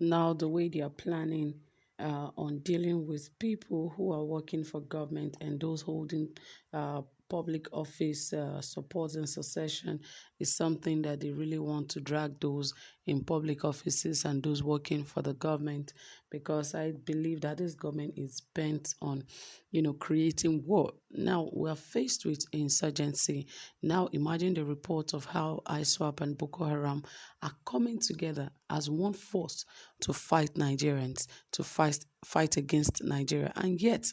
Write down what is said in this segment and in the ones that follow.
now the way they are planning on dealing with people who are working for government and those holding public office supporting secession is something that they really want to drag those in public offices and those working for the government, because I believe that this government is bent on, creating war. Now we are faced with insurgency. Now imagine the report of how ISWAP and Boko Haram are coming together as one force to fight Nigerians, to fight against Nigeria. And yet,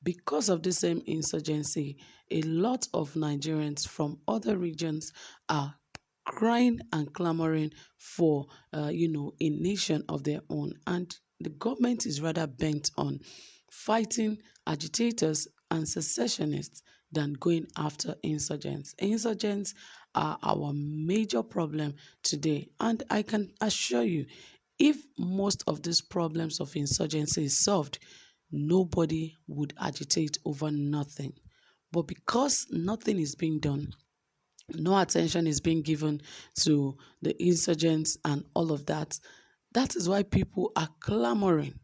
because of the same insurgency, a lot of Nigerians from other regions are crying and clamoring for, a nation of their own. And the government is rather bent on fighting agitators and secessionists than going after insurgents. Insurgents are our major problem today. And I can assure you, if most of these problems of insurgency is solved, nobody would agitate over nothing. But because nothing is being done, no attention is being given to the insurgents and all of that, that is why people are clamoring,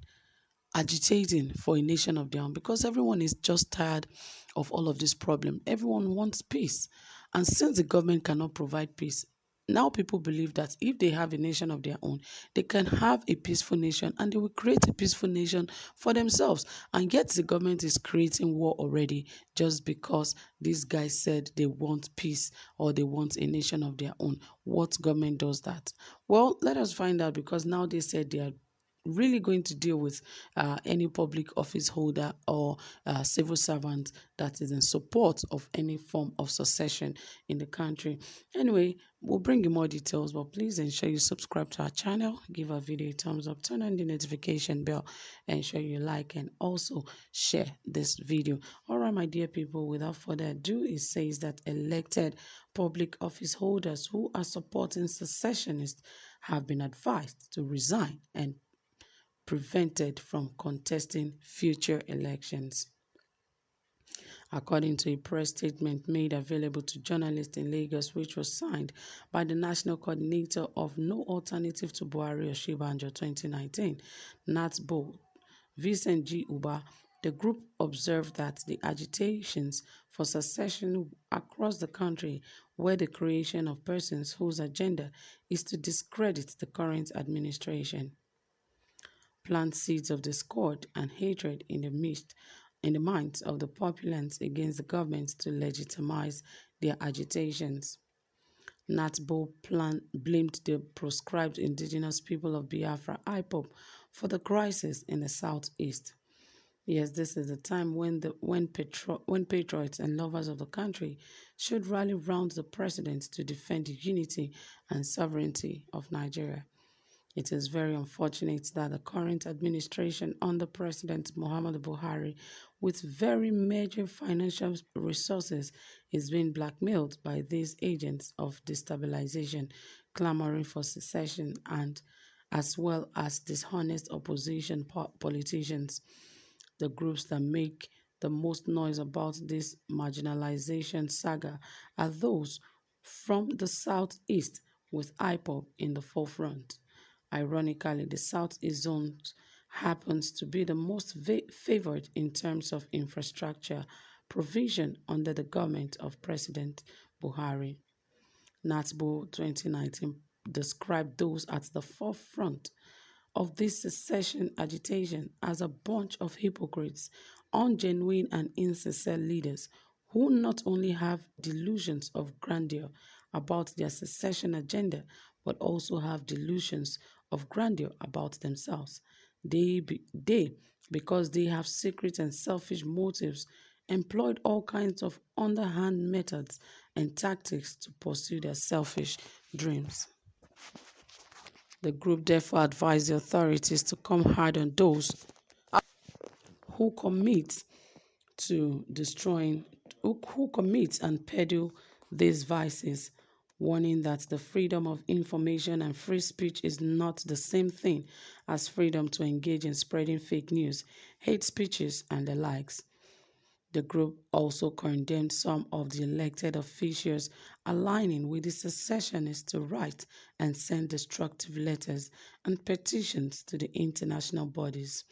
agitating for a nation of their own, because everyone is just tired of all of this problem. Everyone wants peace. And since the government cannot provide peace, now people believe that if they have a nation of their own, they can have a peaceful nation and they will create a peaceful nation for themselves. And yet the government is creating war already just because these guys said they want peace or they want a nation of their own. What government does that? Well, let us find out, because now they said they are really going to deal with any public office holder or civil servant that is in support of any form of secession in the country. Anyway, we'll bring you more details, but please ensure you subscribe to our channel, give our video a thumbs up, turn on the notification bell, ensure you like and also share this video. All right, my dear people, without further ado, it says that elected public office holders who are supporting secessionists have been advised to resign and prevented from contesting future elections. According to a press statement made available to journalists in Lagos, which was signed by the National Coordinator of No Alternative to Buhari Oshibanjo 2019, NATBO, Vincent G. Uba, the group observed that the agitations for secession across the country were the creation of persons whose agenda is to discredit the current administration, plant seeds of discord and hatred in the minds of the populace against the government to legitimize their agitations. NATBO blamed the proscribed indigenous people of Biafra IPOB for the crisis in the southeast. Yes, this is the time when patriots and lovers of the country should rally round the president to defend the unity and sovereignty of Nigeria. It is very unfortunate that the current administration under President Muhammadu Buhari, with very major financial resources, is being blackmailed by these agents of destabilization, clamoring for secession, and as well as dishonest opposition politicians. The groups that make the most noise about this marginalization saga are those from the southeast, with IPOB in the forefront. Ironically, the Southeast Zone happens to be the most favored in terms of infrastructure provision under the government of President Buhari. NATBO 2019 described those at the forefront of this secession agitation as a bunch of hypocrites, ungenuine and insincere leaders who not only have delusions of grandeur about their secession agenda, but also have delusions of grandeur about themselves. They, because they have secret and selfish motives, employed all kinds of underhand methods and tactics to pursue their selfish dreams. The group therefore advised the authorities to come hard on those who commit to destroying, who commit and peddle these vices, warning that the freedom of information and free speech is not the same thing as freedom to engage in spreading fake news, hate speeches, and the likes. The group also condemned some of the elected officials aligning with the secessionists to write and send destructive letters and petitions to the international bodies.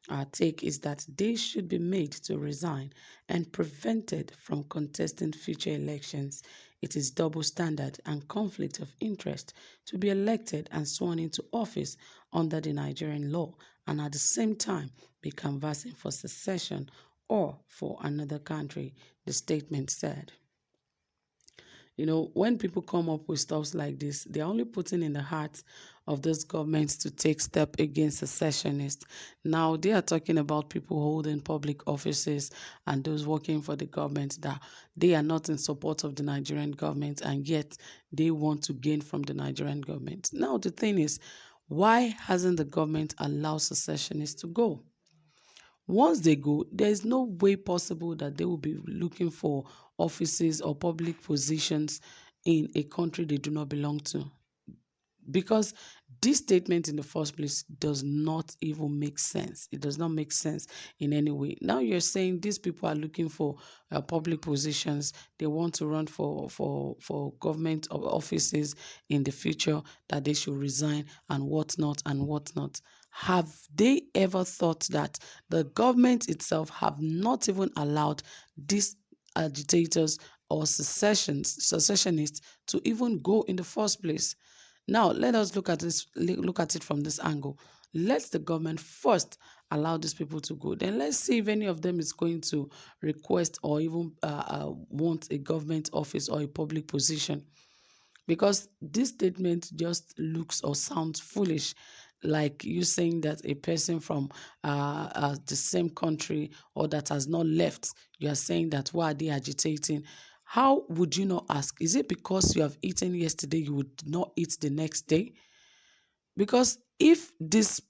Our take is that they should be made to resign and prevented from contesting future elections. It is double standard and conflict of interest to be elected and sworn into office under the Nigerian law and at the same time be canvassing for secession or for another country, the statement said. When people come up with stuff like this, they're only putting in the hearts of those governments to take step against secessionists. Now, they are talking about people holding public offices and those working for the government, that they are not in support of the Nigerian government, and yet they want to gain from the Nigerian government. Now, the thing is, why hasn't the government allowed secessionists to go? Once they go, there is no way possible that they will be looking for offices or public positions in a country they do not belong to. Because this statement in the first place does not even make sense. It does not make sense in any way. Now you're saying these people are looking for public positions. They want to run for government offices in the future, that they should resign and whatnot and whatnot. Have they ever thought that the government itself have not even allowed these agitators or secessionists to even go in the first place? Now, let us look at it from this angle. Let the government first allow these people to go. Then let's see if any of them is going to request or even want a government office or a public position. Because this statement just looks or sounds foolish, like you saying that a person from the same country or that has not left, you are saying that why are they agitating? How would you not ask? Is it because you have eaten yesterday, you would not eat the next day? Because if this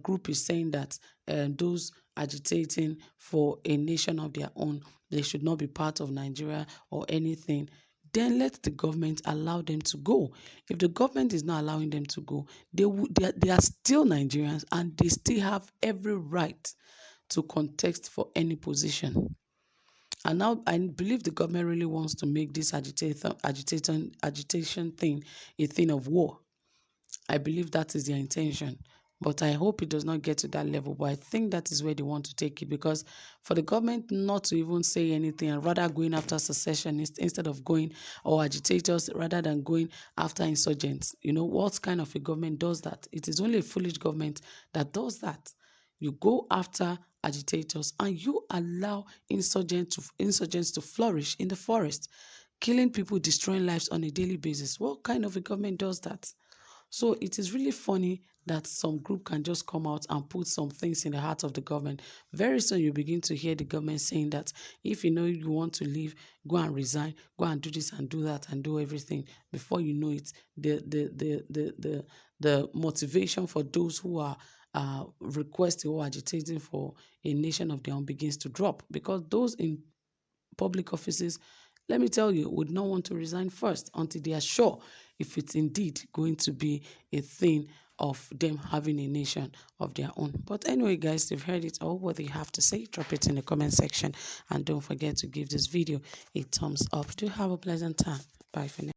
group is saying that those agitating for a nation of their own, they should not be part of Nigeria or anything, then let the government allow them to go. If the government is not allowing them to go, they are still Nigerians and they still have every right to contest for any position. And now I believe the government really wants to make this agitation thing a thing of war. I believe that is their intention. But I hope it does not get to that level. But I think that is where they want to take it, because for the government not to even say anything and rather going after secessionists instead of going, or agitators rather than going after insurgents, what kind of a government does that? It is only a foolish government that does that. You go after agitators and you allow insurgents to flourish in the forest, killing people, destroying lives on a daily basis. What kind of a government does that? So it is really funny that some group can just come out and put some things in the heart of the government. Very soon you begin to hear the government saying that if you know you want to leave, go and resign, go and do this and do that and do everything. Before you know it, the motivation for those who are requesting or agitating for a nation of their own begins to drop, because those in public offices, let me tell you, would not want to resign first until they are sure if it's indeed going to be a thing of them having a nation of their own. But anyway, guys, you've heard it all. What you have to say, drop it in the comment section. And don't forget to give this video a thumbs up. Do have a pleasant time. Bye for now.